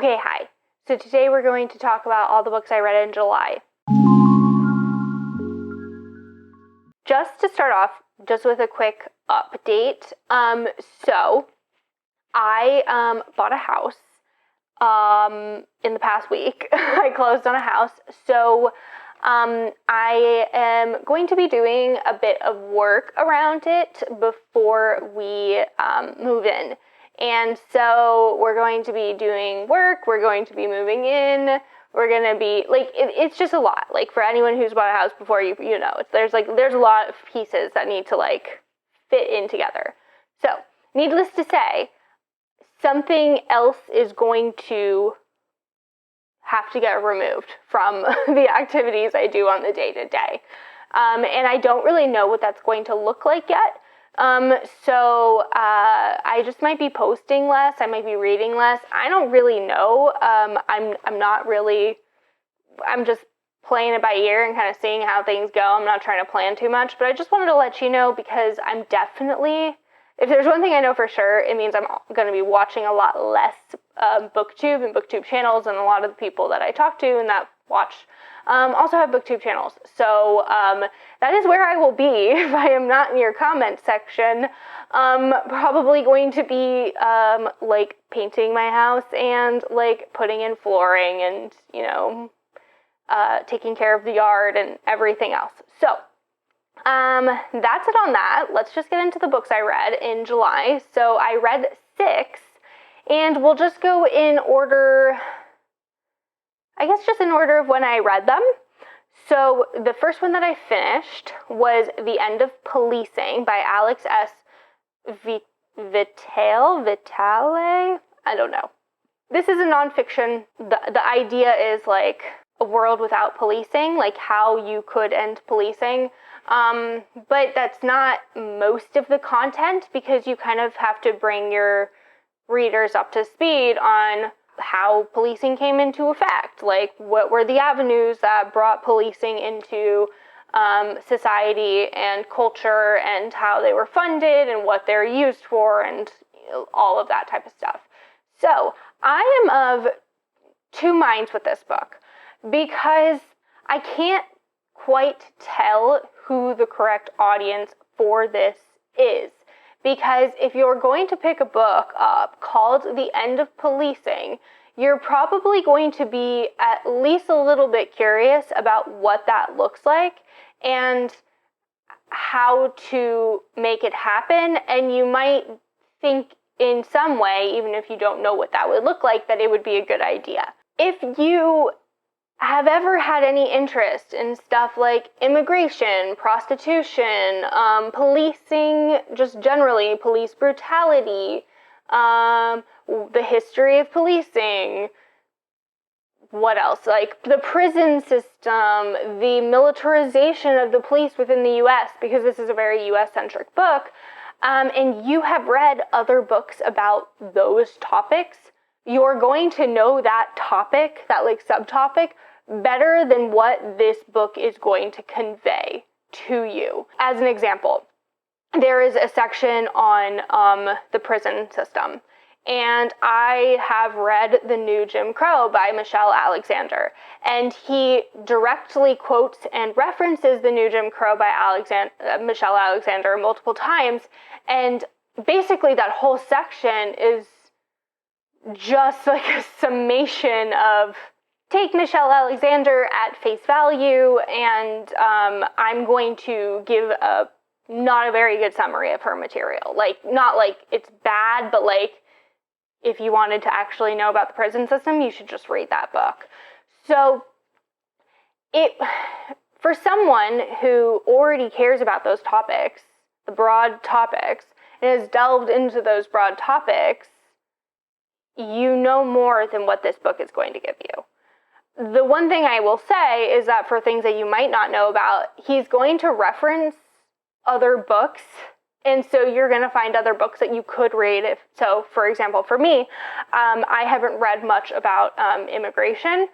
Okay, hi. So today we're going to talk about all the books I read in July. Just to start off, just with a quick update. So I bought a house in the past week. I closed on a house. So I am going to be doing a bit of work around it before we move in. And so we're going to be doing work, we're going to be moving in, we're going to be, it's just a lot. Like, for anyone who's bought a house before, you know, there's a lot of pieces that need to, fit in together. So, needless to say, something else is going to have to get removed from the activities I do on the day-to-day. And I don't really know what that's going to look like yet. So I just might be posting less, I might be reading less. I don't really know. I'm just playing it by ear and kind of seeing how things go. I'm not trying to plan too much, but I just wanted to let you know because I'm definitely, if there's one thing I know for sure, it means I'm going to be watching a lot less booktube and booktube channels, and a lot of the people that I talk to and that watch also have booktube channels. So that is where I will be if I am not in your comment section. Probably going to be painting my house and putting in flooring and taking care of the yard and everything else. So that's it on that. Let's just get into the books I read in July. So I read 6, and we'll just go in order, I guess just in order of when I read them. So the first one that I finished was The End of Policing by Alex S. Vitale? I don't know. This is a nonfiction. The idea is a world without policing, how you could end policing. But that's not most of the content, because you kind of have to bring your readers up to speed on how policing came into effect. What were the avenues that brought policing into society and culture, and how they were funded and what they're used for, and all of that type of stuff. So I am of two minds with this book, because I can't quite tell who the correct audience for this is. Because if you're going to pick a book up called The End of Policing, you're probably going to be at least a little bit curious about what that looks like and how to make it happen. And you might think in some way, even if you don't know what that would look like, that it would be a good idea. If you have ever had any interest in stuff like immigration, prostitution, policing, just generally, police brutality, the history of policing, what else? The prison system, the militarization of the police within the U.S., because this is a very U.S.-centric book, and you have read other books about those topics, you're going to know that topic, that subtopic, better than what this book is going to convey to you. As an example, there is a section on the prison system, and I have read The New Jim Crow by Michelle Alexander, and he directly quotes and references The New Jim Crow by Michelle Alexander multiple times, and basically that whole section is just a summation of, take Michelle Alexander at face value, and I'm going to give not a very good summary of her material. Not it's bad, but if you wanted to actually know about the prison system, you should just read that book. So for someone who already cares about those topics, the broad topics, and has delved into those broad topics, you know more than what this book is going to give you. The one thing I will say is that for things that you might not know about, he's going to reference other books, and so you're going to find other books that you could read. So, for example, for me, I haven't read much about immigration,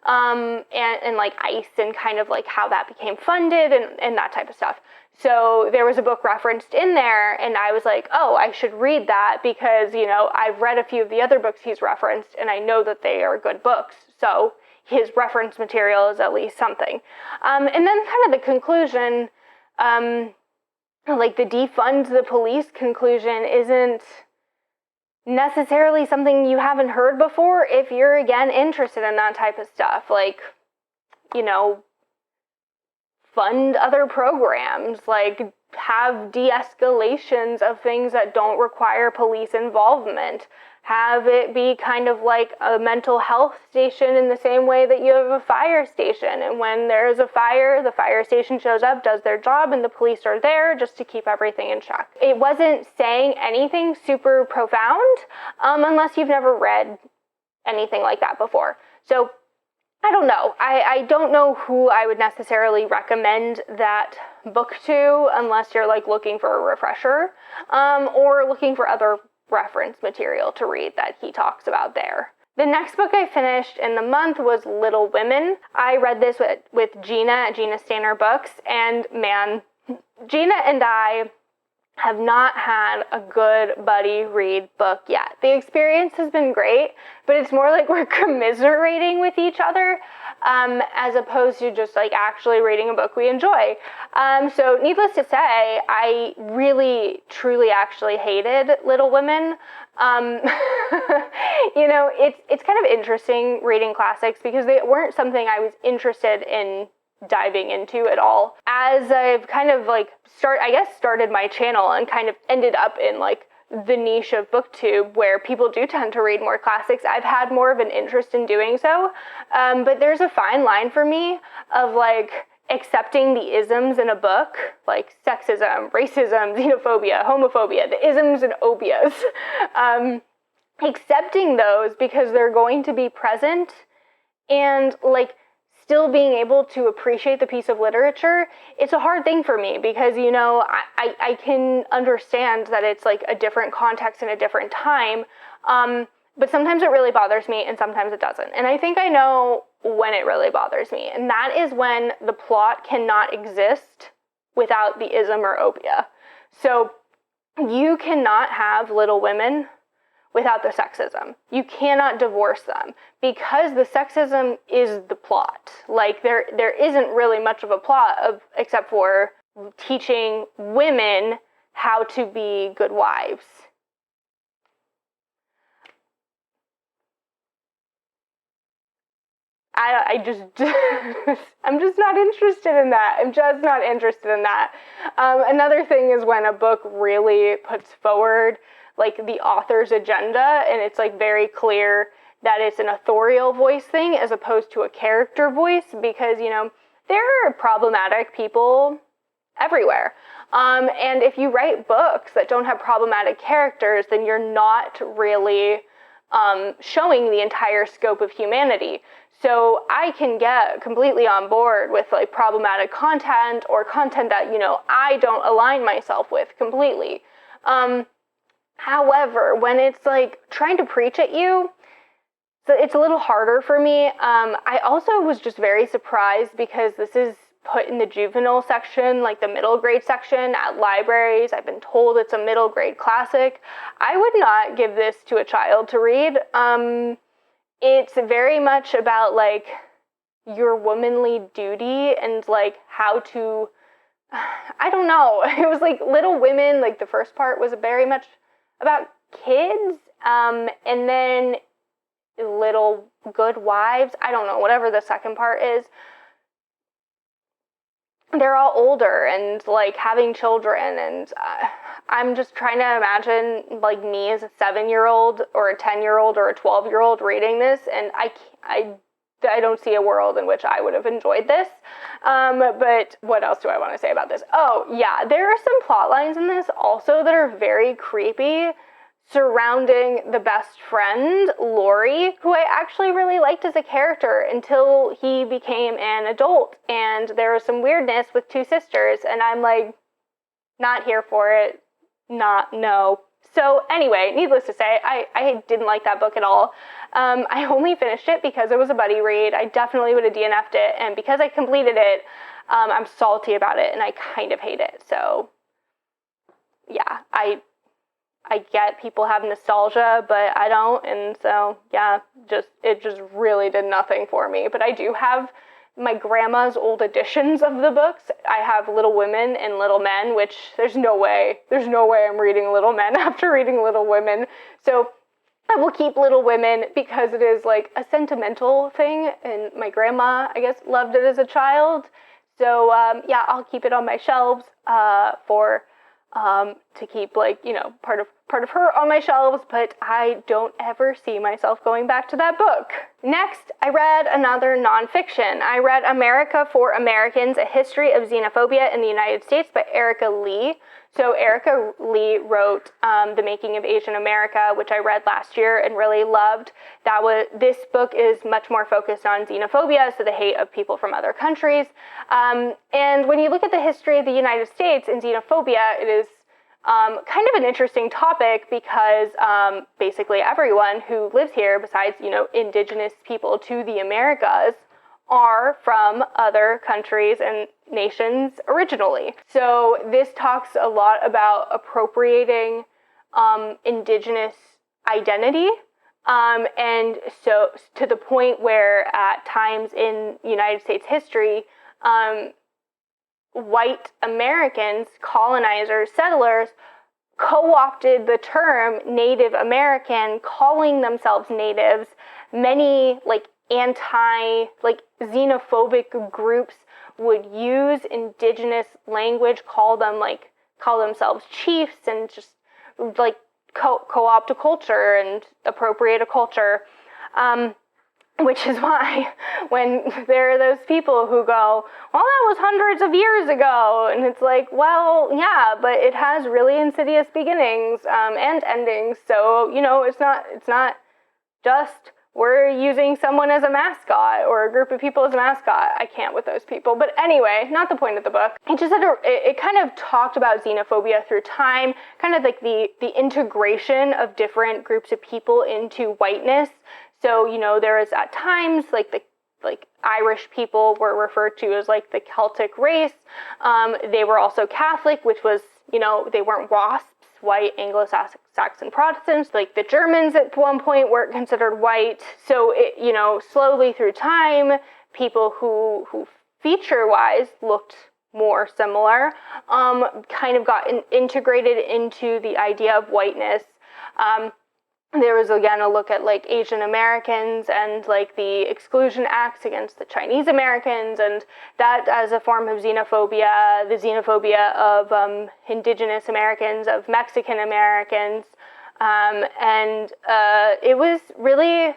and like ICE and kind of like how that became funded and that type of stuff. So there was a book referenced in there, and I was like, oh, I should read that because, you know, I've read a few of the other books he's referenced, and I know that they are good books. So his reference material is at least something. And then kind of the conclusion, like the defund the police conclusion isn't necessarily something you haven't heard before if you're, again, interested in that type of stuff. Like, you know, fund other programs, like have de-escalations of things that don't require police involvement. Have it be kind of like a mental health station in the same way that you have a fire station. And when there's a fire, the fire station shows up, does their job, and the police are there just to keep everything in check. It wasn't saying anything super profound, unless you've never read anything like that before. So I don't know. I don't know who I would necessarily recommend that book to unless you're like looking for a refresher, or looking for other reference material to read that he talks about there. The next book I finished in the month was Little Women. I read this with Gina at Gina Stainer Books, and man, Gina and I have not had a good buddy read book yet. The experience has been great, but it's more like we're commiserating with each other, as opposed to just like actually reading a book we enjoy. So needless to say, I really, truly actually hated Little Women. You know, it's kind of interesting reading classics because they weren't something I was interested in diving into at all. As I've kind of like started my channel and kind of ended up in like the niche of booktube where people do tend to read more classics, I've had more of an interest in doing so. But there's a fine line for me of like accepting the isms in a book, like sexism, racism, xenophobia, homophobia, the isms and obias. Accepting those because they're going to be present, and like still being able to appreciate the piece of literature, it's a hard thing for me because, you know, I can understand that it's like a different context and a different time, but sometimes it really bothers me and sometimes it doesn't. And I think I know when it really bothers me, and that is when the plot cannot exist without the ism or obia. So you cannot have Little Women without the sexism. You cannot divorce them because the sexism is the plot. Like there isn't really much of a plot except for teaching women how to be good wives. I'm just not interested in that. I'm just not interested in that. Another thing is when a book really puts forward like the author's agenda, and it's like very clear that it's an authorial voice thing as opposed to a character voice, because, you know, there are problematic people everywhere. And if you write books that don't have problematic characters, then you're not really showing the entire scope of humanity. So I can get completely on board with like problematic content or content that, you know, I don't align myself with completely. However, when it's like trying to preach at you, so it's a little harder for me. I also was just very surprised because this is put in the juvenile section, like the middle grade section at libraries. I've been told it's a middle grade classic. I would not give this to a child to read. It's very much about like your womanly duty and like how to, I don't know. It was like Little Women, like the first part was very much about kids, and then Little Good Wives, I don't know, whatever the second part is, they're all older and like having children, and I'm just trying to imagine like me as a 7-year-old or a 10-year-old or a 12-year-old reading this, and I don't see a world in which I would have enjoyed this. But what else do I want to say about this? Oh, yeah, there are some plot lines in this also that are very creepy surrounding the best friend, Lori, who I actually really liked as a character until he became an adult. And there was some weirdness with two sisters, and I'm like, not here for it. No. So anyway, needless to say, I didn't like that book at all. I only finished it because it was a buddy read. I definitely would have DNF'd it, and because I completed it, I'm salty about it, and I kind of hate it. So yeah, I get people have nostalgia, but I don't, and so yeah, it just really did nothing for me. But I do have my grandma's old editions of the books. I have Little Women and Little Men, which there's no way I'm reading Little Men after reading Little Women. So I will keep Little Women because it is like a sentimental thing, and my grandma, I guess, loved it as a child. So yeah, I'll keep it on my shelves to keep, like, you know, part of her on my shelves, but I don't ever see myself going back to that book. Next, I read another nonfiction. I read America for Americans, A History of Xenophobia in the United States by Erika Lee. So Erika Lee wrote The Making of Asian America, which I read last year and really loved. This book is much more focused on xenophobia, so the hate of people from other countries. And when you look at the history of the United States and xenophobia, it is kind of an interesting topic because basically everyone who lives here, besides, you know, indigenous people to the Americas, are from other countries and nations originally. So this talks a lot about appropriating indigenous identity, and so to the point where at times in United States history, white Americans, colonizers, settlers, co-opted the term Native American, calling themselves natives. Many xenophobic groups would use indigenous language, call themselves chiefs, and just like co-opt a culture and appropriate a culture. Which is why when there are those people who go, well, that was hundreds of years ago, and it's like, well, yeah, but it has really insidious beginnings and endings. So, you know, it's not just we're using someone as a mascot or a group of people as a mascot. I can't with those people. But anyway, not the point of the book. It just it kind of talked about xenophobia through time, kind of like the integration of different groups of people into whiteness. So, you know, there is at times like Irish people were referred to as like the Celtic race. They were also Catholic, which was, you know, they weren't WASPs, white Anglo-Saxon Protestants. Like the Germans at one point weren't considered white. So it, you know, slowly through time, people who feature-wise looked more similar, kind of got integrated into the idea of whiteness. There was, again, a look at, like, Asian Americans and, like, the exclusion acts against the Chinese Americans, and that as a form of xenophobia, the xenophobia of indigenous Americans, of Mexican Americans, and it was really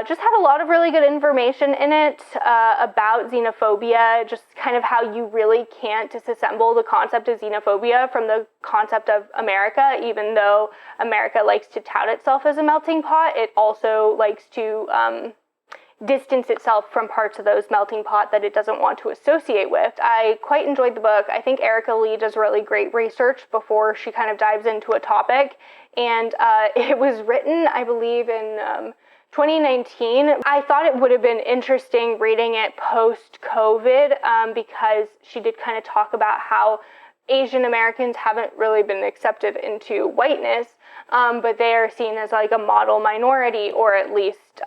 just had a lot of really good information in it about xenophobia, just kind of how you really can't disassemble the concept of xenophobia from the concept of America. Even though America likes to tout itself as a melting pot, it also likes to distance itself from parts of those melting pot that it doesn't want to associate with. I quite enjoyed the book. I think Erika Lee does really great research before she kind of dives into a topic, and it was written, I believe, in 2019. I thought it would have been interesting reading it post-COVID because she did kind of talk about how Asian Americans haven't really been accepted into whiteness, but they are seen as like a model minority, or at least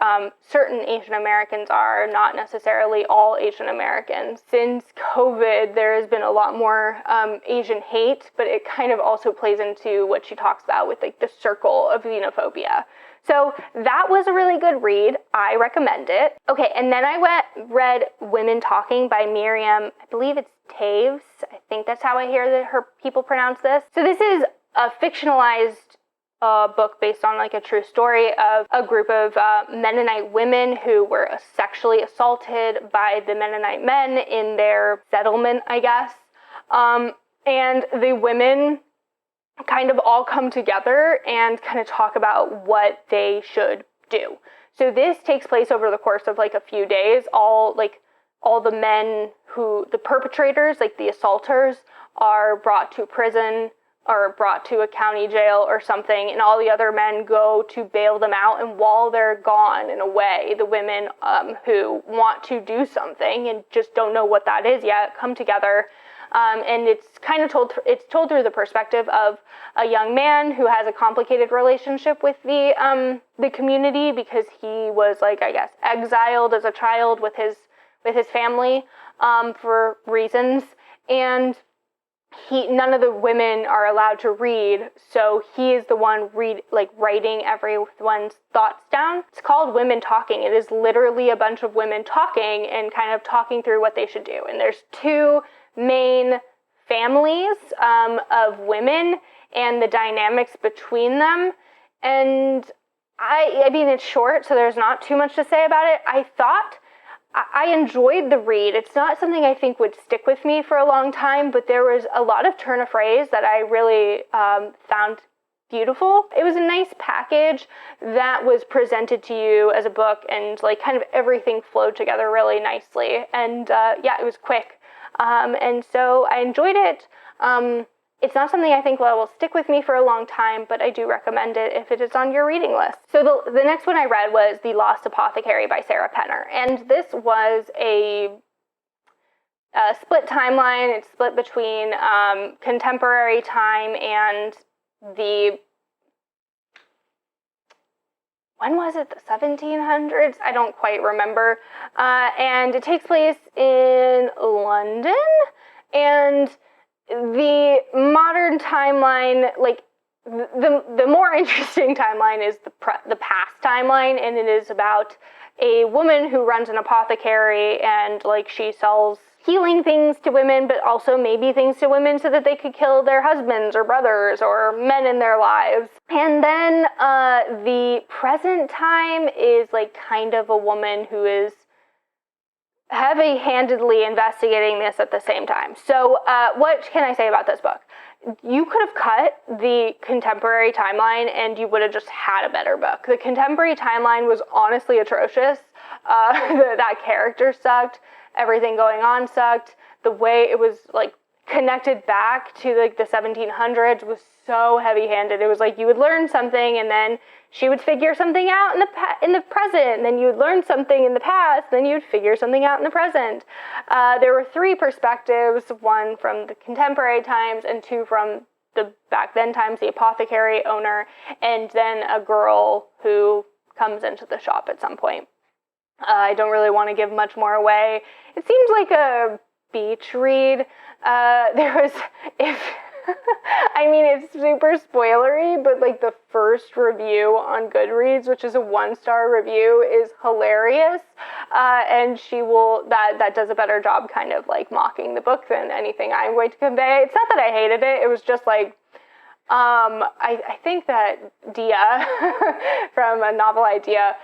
certain Asian Americans are, not necessarily all Asian Americans. Since COVID, there has been a lot more Asian hate, but it kind of also plays into what she talks about with like the circle of xenophobia. So that was a really good read. I recommend it. Okay, and then I read Women Talking by Miriam. I believe it's Toews. I think that's how I hear her people pronounce this. So this is a fictionalized book based on like a true story of a group of Mennonite women who were sexually assaulted by the Mennonite men in their settlement, I guess. And the women kind of all come together and kind of talk about what they should do. So this takes place over the course of like a few days. All the men the perpetrators, like the assaulters, are brought to prison are brought to a county jail or something, and all the other men go to bail them out, and while they're gone and away, the women who want to do something and just don't know what that is yet come together. And it's kind of told through the perspective of a young man who has a complicated relationship with the community, because he was, like, I guess, exiled as a child with his family for reasons, and none of the women are allowed to read, so he is the one writing everyone's thoughts down. It's called Women Talking. It is literally a bunch of women talking and kind of talking through what they should do. And there's two main families of women and the dynamics between them. And I mean, it's short, so there's not too much to say about it. I enjoyed the read. It's not something I think would stick with me for a long time, but there was a lot of turn of phrase that I really found beautiful. It was a nice package that was presented to you as a book, and like kind of everything flowed together really nicely. And yeah, it was quick. And so I enjoyed it. It's not something I think will stick with me for a long time, but I do recommend it if it is on your reading list. So the next one I read was The Lost Apothecary by Sarah Penner. And this was a split timeline. It's split between contemporary time and when was it? The 1700s? I don't quite remember. And it takes place in London. And the modern timeline, like the more interesting timeline is the past timeline, and it is about a woman who runs an apothecary, and like she sells healing things to women, but also maybe things to women so that they could kill their husbands or brothers or men in their lives. And then the present time is like kind of a woman who is heavy-handedly investigating this at the same time. So what can I say about this book? You could have cut the contemporary timeline and you would have just had a better book. The contemporary timeline was honestly atrocious. That character sucked. Everything going on sucked. The way it was like connected back to like the 1700s was so heavy-handed. It was like you would learn something and then she would figure something out in the present, and then you would learn something in the past, then you'd figure something out in the present. There were three perspectives, one from the contemporary times and two from the back then times, the apothecary owner, and then a girl who comes into the shop at some point. I don't really want to give much more away. It seems like a beach read. I mean, it's super spoilery, but like the first review on Goodreads, which is a 1-star review, is hilarious. And that does a better job kind of like mocking the book than anything I'm going to convey. It's not that I hated it. It was just like, I think that Dia from A Novel Idea,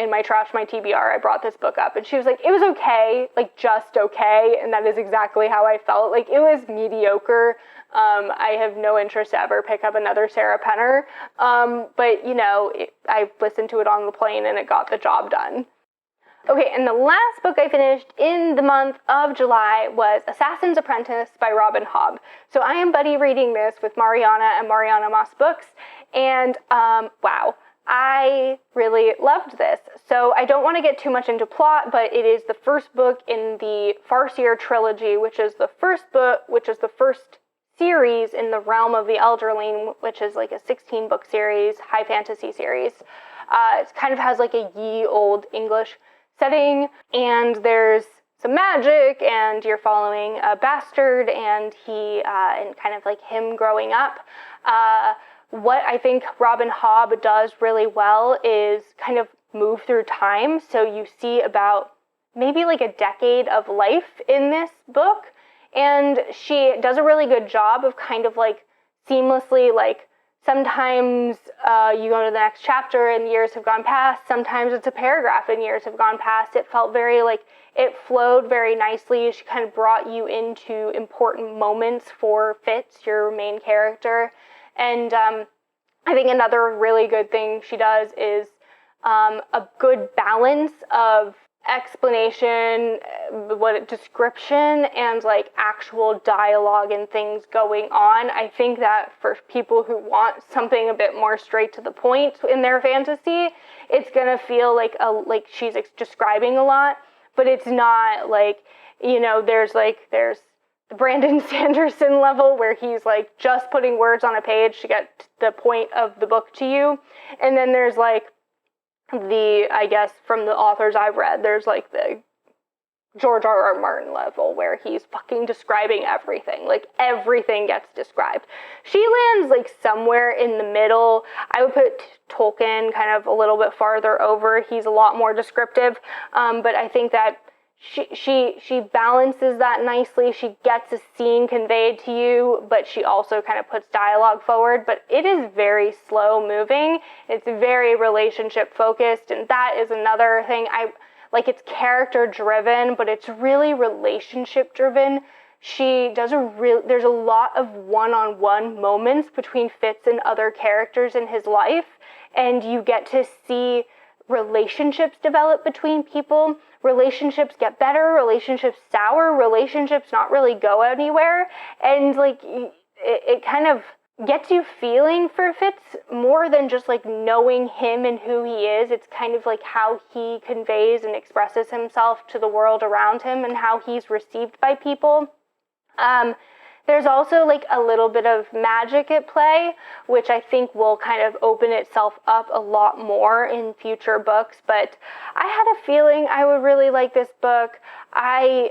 in my Trash My TBR, I brought this book up and she was like, it was okay, like just okay. And that is exactly how I felt. Like it was mediocre. I have no interest to ever pick up another Sarah Penner. But you know, I listened to it on the plane and it got the job done. Okay, and the last book I finished in the month of July was Assassin's Apprentice by Robin Hobb. So I am buddy reading this with Mariana and Mariana Moss Books, and wow, I really loved this. So I don't want to get too much into plot, but it is the first book in the Farseer trilogy, which is the first series in the realm of the Elderling, which is like a 16-book series, high fantasy series. It kind of has like a ye old English setting, and there's some magic, and you're following a bastard, and and kind of like him growing up. What I think Robin Hobb does really well is kind of move through time, so you see about maybe like a decade of life in this book, and she does a really good job of kind of like seamlessly, like sometimes you go to the next chapter and years have gone past. Sometimes it's a paragraph and years have gone past. It felt very like, it flowed very nicely. She kind of brought you into important moments for Fitz, your main character. And I think another really good thing she does is a good balance of explanation, description, and like actual dialogue and things going on. I think that for people who want something a bit more straight to the point in their fantasy, it's gonna feel like she's describing a lot, but it's not like, you know, there's the Brandon Sanderson level where he's like just putting words on a page to get the point of the book to you, and then there's like I guess from the authors I've read, there's like the George R.R. Martin level where he's fucking describing everything. Like everything gets described. She lands like somewhere in the middle. I would put Tolkien kind of a little bit farther over. He's a lot more descriptive, but I think that she balances that nicely. She gets a scene conveyed to you, but she also kind of puts dialogue forward. But it is very slow moving. It's very relationship focused, and that is another thing. It's character driven, but it's really relationship driven. There's a lot of one-on-one moments between Fitz and other characters in his life, and you get to see relationships develop between people. Relationships get better, relationships sour, relationships not really go anywhere, and like it kind of gets you feeling for Fitz more than just like knowing him and who he is. It's kind of like how he conveys and expresses himself to the world around him and how he's received by people. There's also like a little bit of magic at play, which I think will kind of open itself up a lot more in future books. But I had a feeling I would really like this book. I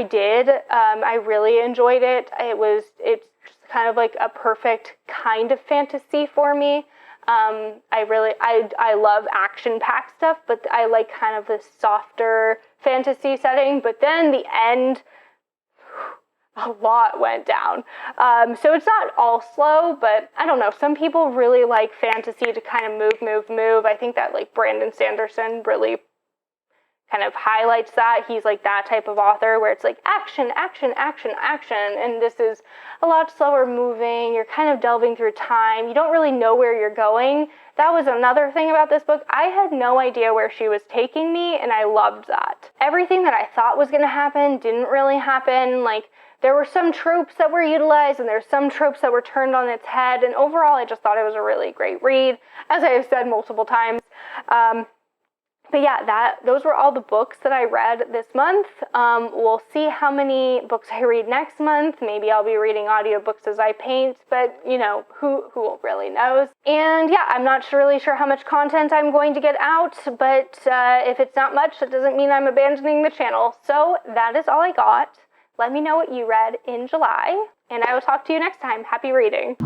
did. I really enjoyed it. It's just kind of like a perfect kind of fantasy for me. I love action-packed stuff, but I like kind of this softer fantasy setting. But then the end, a lot went down. So it's not all slow, but I don't know. Some people really like fantasy to kind of move. I think that like Brandon Sanderson really kind of highlights that. He's like that type of author where it's like action, and this is a lot slower moving. You're kind of delving through time. You don't really know where you're going. That was another thing about this book. I had no idea where she was taking me, and I loved that. Everything that I thought was going to happen didn't really happen. Like, there were some tropes that were utilized, and there's some tropes that were turned on its head, and overall I just thought it was a really great read, as I have said multiple times. But yeah, those were all the books that I read this month. We'll see how many books I read next month. Maybe I'll be reading audiobooks as I paint, but you know, who really knows? And yeah, I'm not really sure how much content I'm going to get out, but if it's not much, that doesn't mean I'm abandoning the channel. So that is all I got. Let me know what you read in July, and I will talk to you next time. Happy reading.